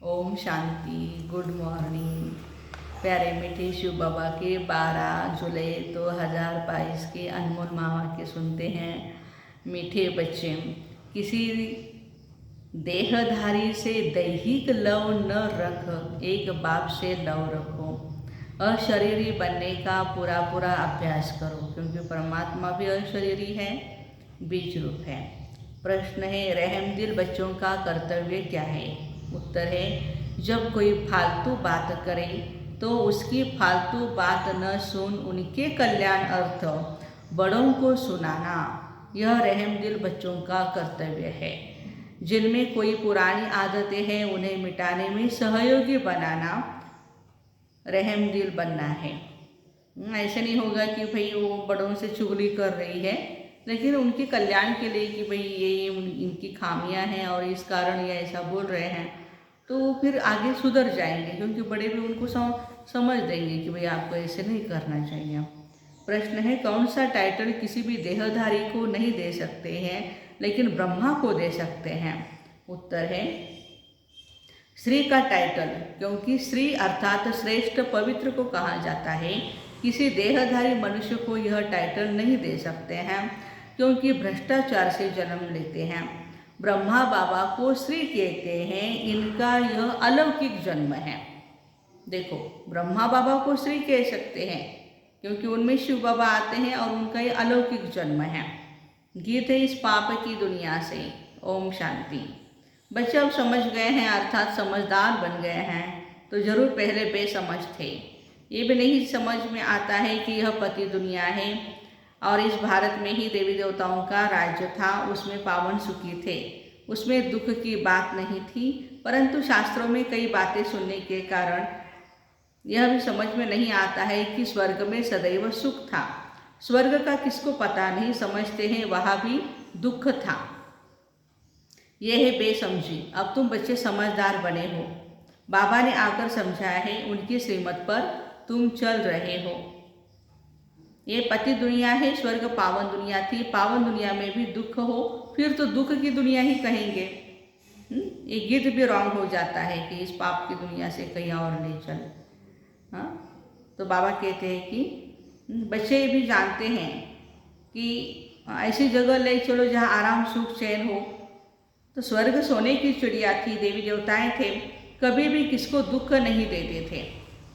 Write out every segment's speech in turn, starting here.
Om Shanti. Good morning. प्यारे मीठे शिव बाबा के 12 जुलाई 2022 के अनमोल महावाक्य सुनते हैं। मीठे बच्चे, किसी देहधारी से दैहिक लव न रख, एक बाप से लव रखो। अशरीरी बनने का पूरा पूरा अभ्यास करो, क्योंकि परमात्मा भी अशरीरी है, बीज रूप है। प्रश्न है, रहमदिल बच्चों का कर्तव्य क्या है? उत्तर है, जब कोई फालतू बात करे तो उसकी फालतू बात न सुन उनके कल्याण अर्थ बड़ों को सुनाना, यह रहमदिल बच्चों का कर्तव्य है। जिनमें कोई पुरानी आदतें हैं उन्हें मिटाने में सहयोगी बनाना रहमदिल बनना है। ऐसे नहीं होगा कि भाई वो बड़ों से चुगली कर रही है, लेकिन उनके कल्याण के लिए कि भाई ये इनकी खामियां हैं और इस कारण ये ऐसा बोल रहे हैं, तो फिर आगे सुधर जाएंगे, क्योंकि बड़े भी उनको समझ देंगे कि भाई आपको ऐसे नहीं करना चाहिए। प्रश्न है, कौन सा टाइटल किसी भी देहधारी को नहीं दे सकते हैं लेकिन ब्रह्मा को दे सकते हैं? उत्तर है, श्री का टाइटल, क्योंकि श्री अर्थात श्रेष्ठ पवित्र को कहा जाता है। किसी देहधारी मनुष्य को यह टाइटल नहीं दे सकते हैं, क्योंकि भ्रष्टाचार से जन्म लेते हैं। ब्रह्मा बाबा को श्री कहते हैं, इनका यह अलौकिक जन्म है। देखो, ब्रह्मा बाबा को श्री कह सकते हैं क्योंकि उनमें शिव बाबा आते हैं और उनका ये अलौकिक जन्म है। गीत है इस पाप की दुनिया से। ओम शांति। बच्चे अब समझ गए हैं, अर्थात समझदार बन गए हैं, तो जरूर पहले बेसमझ थे। ये भी नहीं समझ में आता है कि यह पति दुनिया है और इस भारत में ही देवी देवताओं का राज्य था, उसमें पावन सुखी थे, उसमें दुख की बात नहीं थी। परंतु शास्त्रों में कई बातें सुनने के कारण यह भी समझ में नहीं आता है कि स्वर्ग में सदैव सुख था। स्वर्ग का किसको पता नहीं, समझते हैं वहाँ भी दुख था। यह है बेसमझी। अब तुम बच्चे समझदार बने हो, बाबा ने आकर समझाया है, उनकी श्रीमत पर तुम चल रहे हो। ये पति दुनिया है, स्वर्ग पावन दुनिया थी। पावन दुनिया में भी दुख हो, फिर तो दुख की दुनिया ही कहेंगे। ये गीत भी रॉन्ग हो जाता है कि इस पाप की दुनिया से कहीं और ले चल। हाँ, तो बाबा कहते हैं कि बच्चे भी जानते हैं कि ऐसी जगह ले चलो जहाँ आराम सुख चैन हो। तो स्वर्ग सोने की चिड़िया थी, देवी देवताएं थे, कभी भी किसको दुख नहीं देते थे।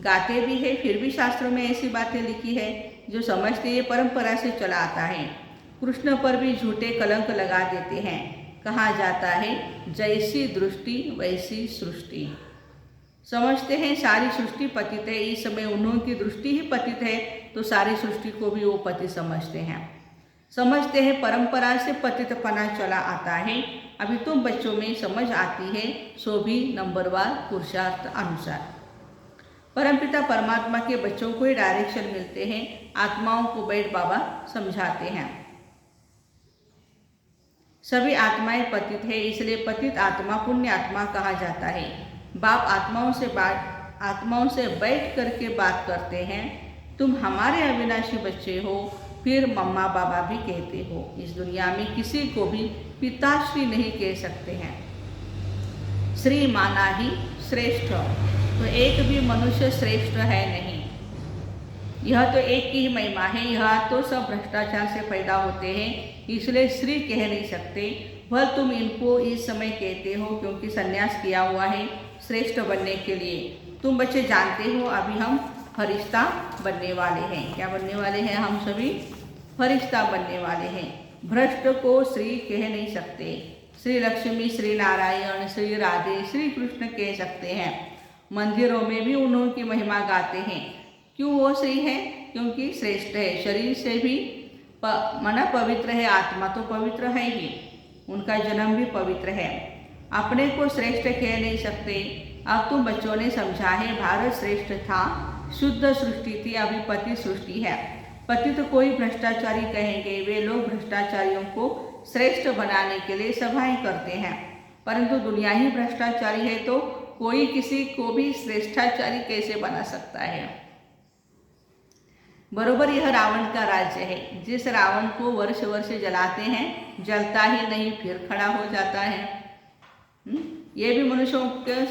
गाते भी है, फिर भी शास्त्रों में ऐसी बातें लिखी है जो समझते ये परंपरा से चला आता है। कृष्ण पर भी झूठे कलंक लगा देते हैं। कहा जाता है, जैसी दृष्टि वैसी सृष्टि। समझते हैं सारी सृष्टि पतित है, इस समय उन्होंने की दृष्टि ही पतित है, तो सारी सृष्टि को भी वो पति समझते हैं। समझते हैं परंपरा से पतितपना चला आता है। अभी तुम बच्चों में समझ आती है, सो भी नंबरवार पुरुषार्थ अनुसार। परमपिता परमात्मा के बच्चों को ही डायरेक्शन मिलते हैं, आत्माओं को बैठ बाबा समझाते हैं। सभी आत्माएं पतित है, इसलिए पतित आत्मा पुण्य आत्मा कहा जाता है। बाप आत्माओं से बैठ करके बात करते हैं, तुम हमारे अविनाशी बच्चे हो। फिर मम्मा बाबा भी कहते हो। इस दुनिया में किसी को भी पिताश्री नहीं कह सकते हैं, श्री माना ही श्रेष्ठ। तो एक भी मनुष्य श्रेष्ठ है नहीं, यह तो एक की ही महिमा है। यह तो सब भ्रष्टाचार से पैदा होते हैं, इसलिए श्री कह नहीं सकते। वह तुम इनको इस समय कहते हो क्योंकि संन्यास किया हुआ है श्रेष्ठ बनने के लिए। तुम बच्चे जानते हो अभी हम फरिश्ता बनने वाले हैं। क्या बनने वाले हैं? हम सभी फरिश्ता बनने वाले हैं। भ्रष्ट को श्री कह नहीं सकते। श्री लक्ष्मी, श्री नारायण, श्री राधे, श्री कृष्ण कह सकते हैं। मंदिरों में भी उन्होंने महिमा गाते हैं। क्यों वो श्री है? क्योंकि श्रेष्ठ है। शरीर से भी मन पवित्र है, आत्मा तो पवित्र है ही, उनका जन्म भी पवित्र है। अपने को श्रेष्ठ कह नहीं सकते। अब तुम बच्चों ने समझा है, भारत श्रेष्ठ था, शुद्ध सृष्टि थी, अभी पति सृष्टि है। पति तो कोई भ्रष्टाचारी कहेंगे, वे लोग भ्रष्टाचारियों को श्रेष्ठ बनाने के लिए सभाएं करते हैं। परंतु दुनिया ही भ्रष्टाचारी है, तो कोई किसी को भी श्रेष्ठाचारी कैसे बना सकता है? बरोबर यह रावण का राज्य है। जिस रावण को वर्ष वर्ष जलाते हैं, जलता ही नहीं, फिर खड़ा हो जाता है। ये भी मनुष्यों के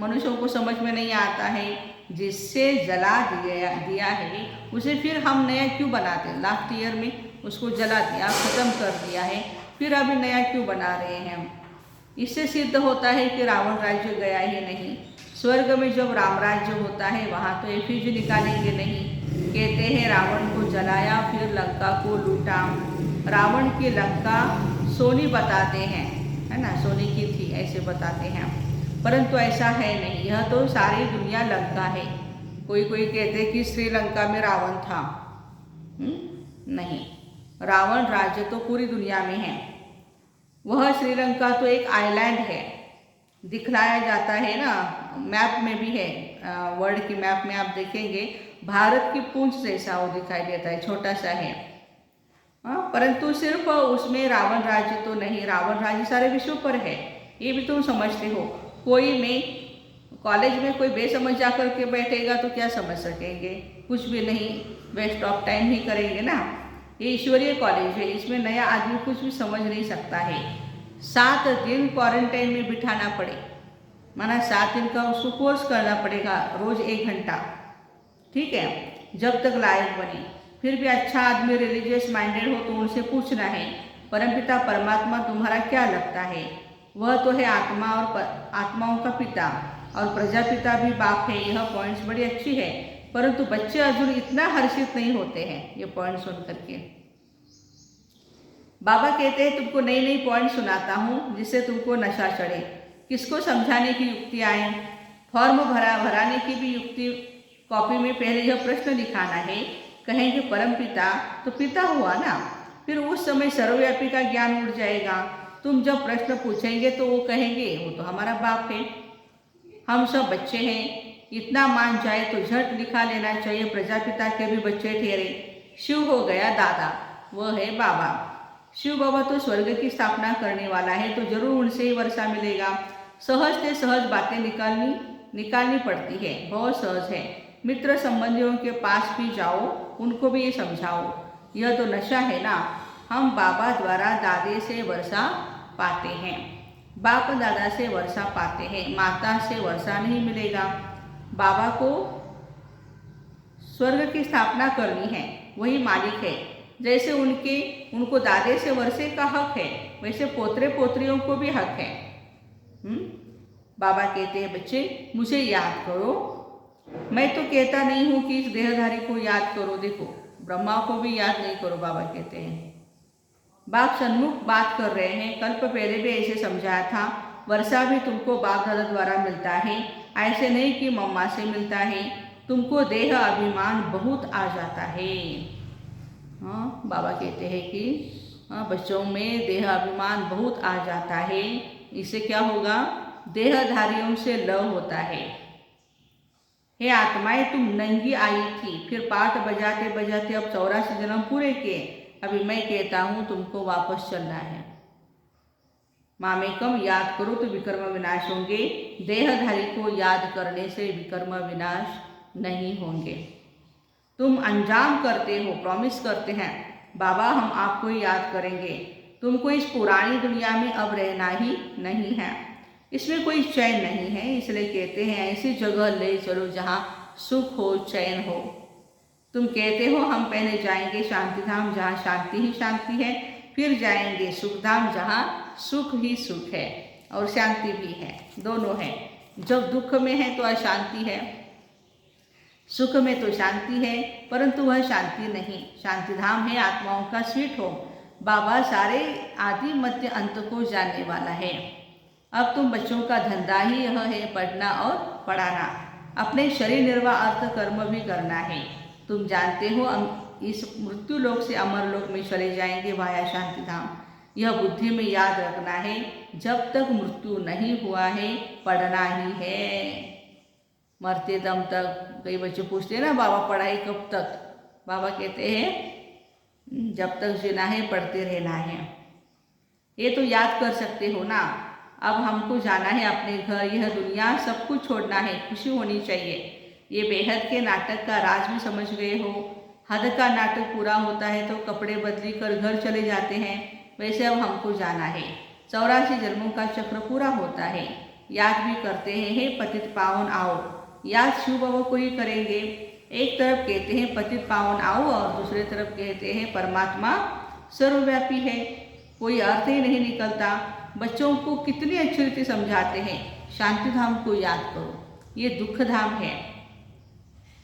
मनुष्यों को समझ में नहीं आता है। जिससे जला दिया है उसे फिर हम नया क्यों बनाते हैं? लास्ट ईयर में उसको जला दिया, ख़त्म कर दिया है, फिर अभी नया क्यों बना रहे हैं हम? इससे सिद्ध होता है कि रावण राज्य गया ही नहीं। स्वर्ग में जब राम राज्य होता है वहाँ तो एफिज निकालेंगे नहीं। कहते हैं रावण को जलाया फिर लंका को लूटा। रावण की लंका सोनी बताते हैं, है ना, सोने की थी ऐसे बताते हैं, परंतु ऐसा है नहीं। यह तो सारी दुनिया लंका है। कोई कोई कहते कि श्रीलंका में रावण था। नहीं, रावण राज्य तो पूरी दुनिया में है। वह श्रीलंका तो एक आइलैंड है, दिखलाया जाता है ना, मैप में भी है। वर्ल्ड की मैप में आप देखेंगे भारत की पूंछ जैसा वो दिखाई देता है, छोटा सा है। परंतु सिर्फ उसमें रावण राज्य तो नहीं, रावण राज्य सारे विश्व पर है, ये भी तुम समझते हो। कोई में कॉलेज में कोई बेसमझ जा कर के बैठेगा तो क्या समझ सकेंगे? कुछ भी नहीं, वेस्ट ऑफ टाइम ही करेंगे ना। ये ईश्वरीय कॉलेज है, इसमें नया आदमी कुछ भी समझ नहीं सकता है। 7 दिन क्वारंटाइन में बिठाना पड़े, माना 7 दिन का उसको कोर्स करना पड़ेगा, रोज़ 1 घंटा, ठीक है, जब तक लायक बने। फिर भी अच्छा आदमी रिलीजियस माइंडेड हो तो उनसे पूछना है, परमपिता परमात्मा तुम्हारा क्या लगता है? वह तो है आत्मा और आत्माओं का पिता, और प्रजापिता भी बाप है। यह पॉइंट्स बड़ी अच्छी है, परंतु बच्चे अर्जुन इतना हर्षित नहीं होते हैं ये पॉइंट सुन करके। बाबा कहते हैं तुमको नई नई पॉइंट सुनाता हूँ जिससे तुमको नशा चढ़े। किसको समझाने की युक्ति आए? फॉर्म भराने की भी युक्ति। कॉपी में पहले यह प्रश्न लिखाना है, कहेंगे परम पिता तो पिता हुआ ना, फिर उस समय सर्वव्यापी का ज्ञान उड़ जाएगा। तुम जब प्रश्न पूछेंगे तो वो कहेंगे वो तो हमारा बाप है, हम सब बच्चे हैं। इतना मान जाए तो झट लिखा लेना चाहिए, प्रजापिता के भी बच्चे ठहरे। शिव हो गया दादा, वह है बाबा। शिव बाबा तो स्वर्ग की स्थापना करने वाला है, तो जरूर उनसे ही वर्षा मिलेगा। सहज से सहज बातें निकालनी पड़ती है, बहुत सहज है। मित्र संबंधियों के पास भी जाओ, उनको भी ये समझाओ। यह तो नशा है ना। हम बाबा द्वारा दादे से वर्षा पाते हैं, बाप दादा से वर्षा पाते हैं, माता से वर्षा नहीं मिलेगा। बाबा को स्वर्ग की स्थापना करनी है, वही मालिक है। जैसे उनको दादे से वर्षे का हक है, वैसे पोतरे पोतरियों को भी हक है। बाबा कहते हैं बच्चे मुझे याद करो। मैं तो कहता नहीं हूँ कि इस देहधारी को याद करो, देखो ब्रह्मा को भी याद नहीं करो, बाबा कहते हैं। बाप सन्मुख बात कर रहे हैं, कल्प पहले भी ऐसे समझाया था। वर्षा भी तुमको बाप दादा द्वारा मिलता है, ऐसे नहीं कि मम्मा से मिलता है। तुमको देह अभिमान बहुत आ जाता है। हाँ, बाबा कहते हैं कि बच्चों में देह अभिमान बहुत आ जाता है। इससे क्या होगा? देहधारियों से लव होता है। हे आत्माएं, तुम नंगी आई थी, फिर पाठ बजाते बजाते अब 84 जन्म पूरे किए। अभी मैं कहता हूँ तुमको वापस चलना है। मामेकम याद करो तो विकर्म विनाश होंगे। देहधारी को याद करने से विकर्म विनाश नहीं होंगे। तुम अंजाम करते हो, प्रॉमिस करते हैं बाबा हम आपको याद करेंगे। तुमको इस पुरानी दुनिया में अब रहना ही नहीं है, इसमें कोई चैन नहीं है। इसलिए कहते हैं ऐसी जगह ले चलो जहाँ सुख हो, चैन हो। तुम कहते हो हम पहले जाएंगे शांति धाम जहाँ शांति ही शांति है, फिर जाएंगे सुख धाम जहाँ सुख ही सुख है और शांति भी है, दोनों है। जब दुख में है तो अशांति है, सुख में तो शांति है, परंतु वह शांति नहीं। शांति धाम है आत्माओं का स्वीट होम। बाबा सारे आदि मध्य अंत को जानने वाला है। अब तुम बच्चों का धंधा ही यह है, पढ़ना और पढ़ाना। अपने शरीर निर्वाह अर्थ कर्म भी करना है। तुम जानते हो इस मृत्यु लोक से अमर लोक में चले जाएंगे वाया शांति धाम। यह बुद्धि में याद रखना है, जब तक मृत्यु नहीं हुआ है पढ़ना ही है, मरते दम तक। कई बच्चे पूछते हैं ना बाबा पढ़ाई कब तक? बाबा कहते हैं जब तक जीना है पढ़ते रहना है। ये तो याद कर सकते हो ना। अब हमको जाना है अपने घर, यह दुनिया सब कुछ छोड़ना है, खुशी होनी चाहिए। ये बेहद के नाटक का राज भी समझ गए हो। हद का नाटक पूरा होता है तो कपड़े बदली कर घर चले जाते हैं, वैसे अब हमको जाना है। 84 जन्मों का चक्र पूरा होता है। याद भी करते हैं, हे पतित पावन आओ। याद शिव बाबा को ही करेंगे। एक तरफ कहते हैं पतित पावन आओ और दूसरी तरफ कहते हैं परमात्मा सर्वव्यापी है। कोई अर्थ ही नहीं निकलता। बच्चों को कितनी अच्छी रीति समझाते हैं, शांति धाम को याद करो, ये दुख धाम है।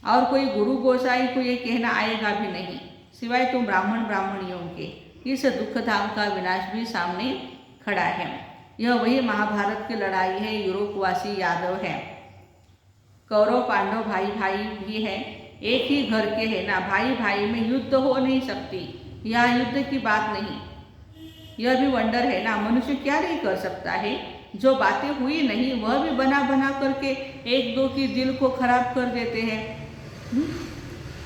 और कोई गुरु गोसाई को ये कहना आएगा भी नहीं, सिवाय तुम ब्राह्मण ब्राह्मणियों के। इस दुख धाम का विनाश भी सामने खड़ा है। यह वही महाभारत की लड़ाई है। यूरोपवासी यादव है, कौरव पांडव भाई भाई भी है, एक ही घर के है ना। भाई भाई में युद्ध हो नहीं सकती, यह युद्ध की बात नहीं। यह भी वंडर है ना, मनुष्य क्या नहीं कर सकता है। जो बातें हुई नहीं वह भी बना बना करके एक दो की दिल को खराब कर देते हैं।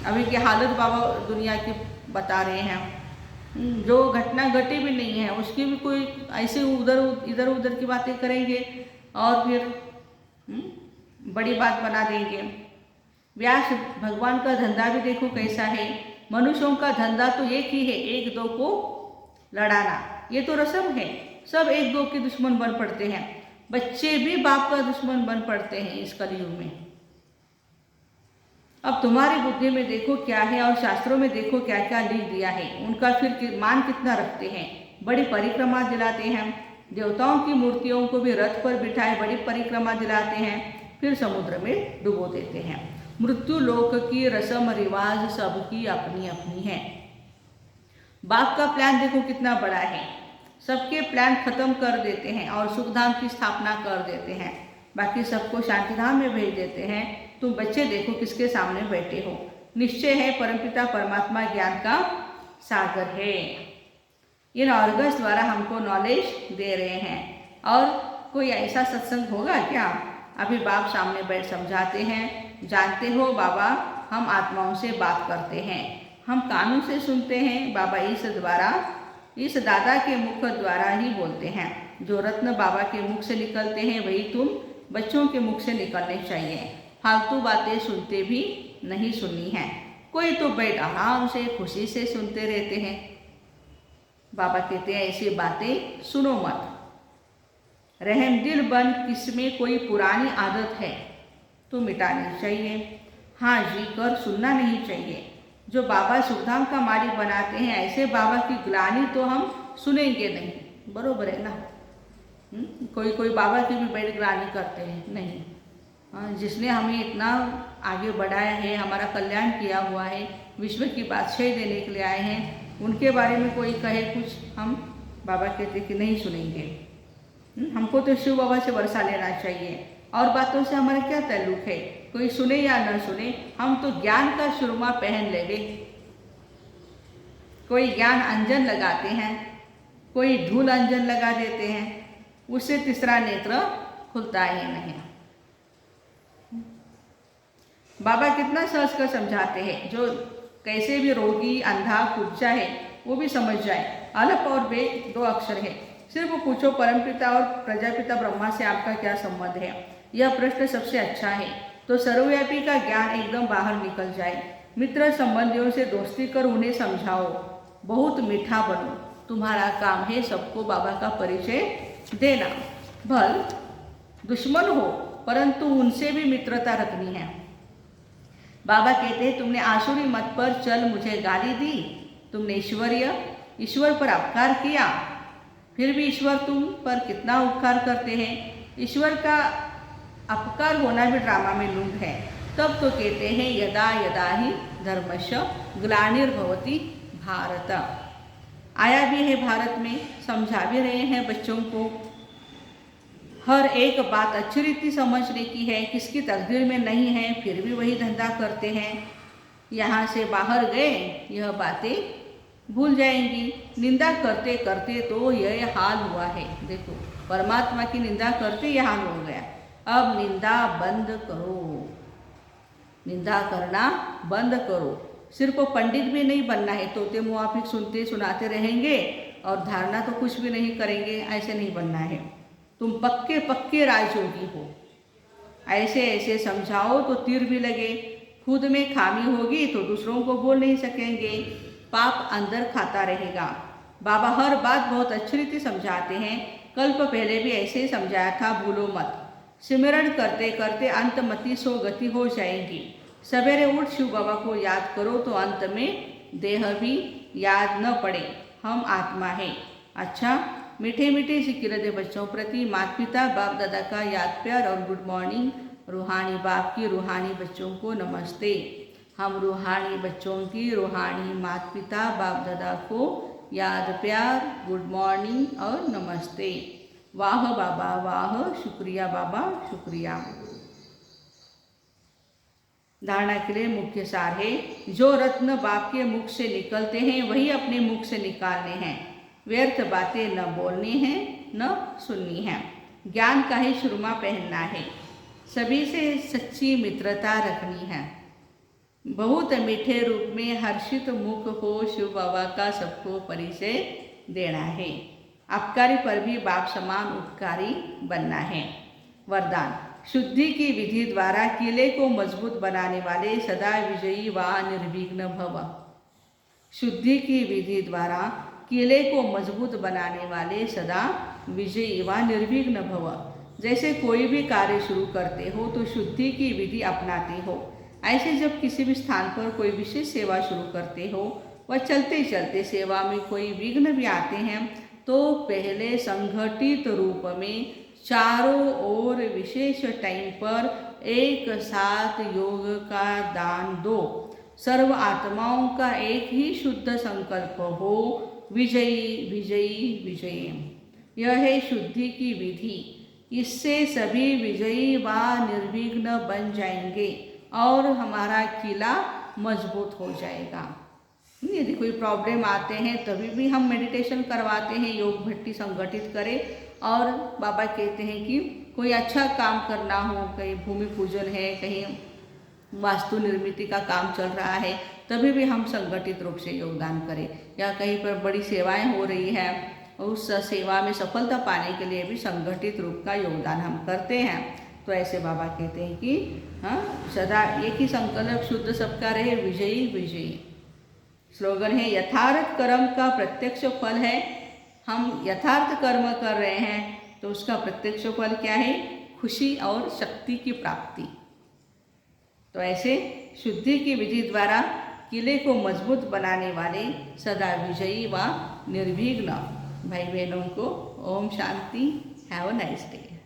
अभी की हालत बाबा दुनिया की बता रहे हैं। जो घटना घटी भी नहीं है उसकी भी कोई ऐसे इधर उधर की बातें करेंगे और फिर बड़ी बात बना देंगे। व्यास भगवान का धंधा भी देखो कैसा है। मनुष्यों का धंधा तो एक ही है, एक दो को लड़ाना। ये तो रस्म है, सब एक दो के दुश्मन बन पड़ते हैं। बच्चे भी बाप का दुश्मन बन पड़ते हैं इस कलयुग में। अब तुम्हारी बुद्धि में देखो क्या है और शास्त्रों में देखो क्या क्या लिख दिया है। उनका फिर मान कितना रखते हैं। बड़ी परिक्रमा दिलाते हैं, देवताओं की मूर्तियों को भी रथ पर बिठाए बड़ी परिक्रमा दिलाते हैं, फिर समुद्र में डुबो देते हैं। मृत्यु लोक की रस्म रिवाज सबकी अपनी अपनी है। बाप का प्लान देखो कितना बड़ा है। सबके प्लान खत्म कर देते हैं और सुखधाम की स्थापना कर देते हैं, बाकी सबको शांतिधाम में भेज देते हैं। तुम बच्चे देखो किसके सामने बैठे हो। निश्चय है परमपिता परमात्मा ज्ञान का सागर है। इन ऑर्गन्स द्वारा हमको नॉलेज दे रहे हैं। और कोई ऐसा सत्संग होगा क्या? अभी बाप सामने बैठ समझाते हैं। जानते हो बाबा, हम आत्माओं से बात करते हैं, हम कानों से सुनते हैं। बाबा इस दादा के मुख द्वारा ही बोलते हैं। जो रत्न बाबा के मुख से निकलते हैं वही तुम बच्चों के मुख से निकलने चाहिए। फालतू बातें सुनते भी नहीं सुननी है। कोई तो बैठ आराम से खुशी से सुनते रहते हैं। बाबा कहते हैं ऐसी बातें सुनो मत। रहम दिल बन किसमें कोई पुरानी आदत है तो मिटानी चाहिए। हाँ जी कर सुनना नहीं चाहिए। जो बाबा सुखधाम का मालिक बनाते हैं ऐसे बाबा की ग्लानि तो हम सुनेंगे नहीं। बरोबर है ना? कोई बाबा की भी बैठ ग्लानि करते हैं नहीं। जिसने हमें इतना आगे बढ़ाया है, हमारा कल्याण किया हुआ है, विश्व की बादशाही देने के लिए आए हैं, उनके बारे में कोई कहे कुछ, हम बाबा कहते कि नहीं सुनेंगे। हमको तो शिव बाबा से वर्षा लेना चाहिए। और बातों से हमारा क्या ताल्लुक है? कोई सुने या न सुने, हम तो ज्ञान का सुरमा पहन लेंगे। कोई ज्ञान अंजन लगाते हैं, कोई धूल अंजन लगा देते हैं, उससे तीसरा नेत्र खुलता ही नहीं। बाबा कितना सहज कर समझाते हैं। जो कैसे भी रोगी अंधा कुच्चा है वो भी समझ जाए। अलप और बे दो अक्षर है। सिर्फ पूछो परमपिता और प्रजापिता ब्रह्मा से आपका क्या संबंध है। यह प्रश्न सबसे अच्छा है तो सर्वव्यापी का ज्ञान एकदम बाहर निकल जाए। मित्र संबंधियों से दोस्ती कर उन्हें समझाओ, बहुत मीठा बनो। तुम्हारा काम है सबको बाबा का परिचय देना। भल दुश्मन हो परंतु उनसे भी मित्रता रखनी है। बाबा कहते हैं तुमने आसुरी मत पर चल मुझे गाली दी, तुमने ईश्वर पर अपकार किया, फिर भी ईश्वर तुम पर कितना उपकार करते हैं। ईश्वर का अपकार होना भी ड्रामा में लूट है। तब तो कहते हैं यदा यदा ही धर्मस्य ग्लानिर्भवति भारत। आया भी है भारत में, समझा भी रहे हैं बच्चों को। हर एक बात अच्छी रीति समझने की है, किसकी तकदीर में नहीं है फिर भी वही धंधा करते हैं। यहाँ से बाहर गए यह बातें भूल जाएंगी। निंदा करते करते तो यह हाल हुआ है। देखो परमात्मा की निंदा करते यह हाल हो गया। अब निंदा बंद करो, निंदा करना बंद करो। सिर्फ पंडित भी नहीं बनना है, तोते मुआफिक सुनते सुनाते रहेंगे और धारणा तो कुछ भी नहीं करेंगे, ऐसे नहीं बनना है। तुम पक्के पक्के राजयोगी हो। ऐसे ऐसे समझाओ तो तीर भी लगे। खुद में खामी होगी तो दूसरों को बोल नहीं सकेंगे, पाप अंदर खाता रहेगा। बाबा हर बात बहुत अच्छी रीति समझाते हैं। कल्प पहले भी ऐसे ही समझाया था, भूलो मत। सिमरण करते करते अंतमति सो गति हो जाएगी। सवेरे उठ शिव बाबा को याद करो तो अंत में देह भी याद न पड़े, हम आत्मा है। अच्छा, मीठे मीठे सिकिरदे बच्चों प्रति माता पिता बाप दादा का याद प्यार और गुड मॉर्निंग। रूहानी बाप की रूहानी बच्चों को नमस्ते। हम रूहानी बच्चों की रूहानी माता पिता बाप दादा को याद प्यार, गुड मॉर्निंग और नमस्ते। वाह बाबा वाह, शुक्रिया बाबा शुक्रिया। धारणा के लिए मुख्य सार है, जो रत्न बाप के मुख से निकलते हैं वही अपने मुख से निकालने हैं। व्यर्थ बातें न बोलनी हैं न सुननी हैं। ज्ञान का ही सुरमा पहनना है। सभी से सच्ची मित्रता रखनी है। बहुत मीठे रूप में हर्षित मुख हो शिव बाबा का सबको परिचय देना है। अपकारी पर भी बाप समान उपकारी बनना है। वरदान, शुद्धि की विधि द्वारा किले को मजबूत बनाने वाले सदा विजयी व निर्विघ्न भव। शुद्धि की विधि द्वारा किले को मजबूत बनाने वाले सदा विजयी व निर्विघ्न भव। जैसे कोई भी कार्य शुरू करते हो तो शुद्धि की विधि अपनाते हो, ऐसे जब किसी भी स्थान पर कोई विशेष सेवा शुरू करते हो व चलते चलते सेवा में कोई विघ्न भी आते हैं तो पहले संगठित रूप में चारों ओर विशेष टाइम पर एक साथ योग का दान दो। सर्व आत्माओं का एक ही शुद्ध संकल्प हो, विजयी विजयी विजयी। यह है शुद्धि की विधि। इससे सभी विजयी व निर्विघ्न बन जाएंगे और हमारा किला मजबूत हो जाएगा। यदि कोई प्रॉब्लम आते हैं तभी भी हम मेडिटेशन करवाते हैं, योग भट्टी संगठित करें। और बाबा कहते हैं कि कोई अच्छा काम करना हो, कहीं भूमि पूजन है, कहीं वास्तु निर्मित का काम चल रहा है, तभी भी हम संगठित रूप से योगदान करें। या कहीं पर बड़ी सेवाएं हो रही है, उस सेवा में सफलता पाने के लिए भी संगठित रूप का योगदान हम करते हैं। तो ऐसे बाबा कहते हैं कि सदा एक ही संकल्प शुद्ध सबका रहे, विजयी विजयी। स्लोगन है, यथार्थ कर्म का प्रत्यक्ष फल है। हम यथार्थ कर्म कर रहे हैं तो उसका प्रत्यक्ष फल क्या है? खुशी और शक्ति की प्राप्ति। तो ऐसे शुद्धि की विधि द्वारा किले को मजबूत बनाने वाले सदा विजयी व निर्विघ्न भाई बहनों को ओम शांति। Have a nice day.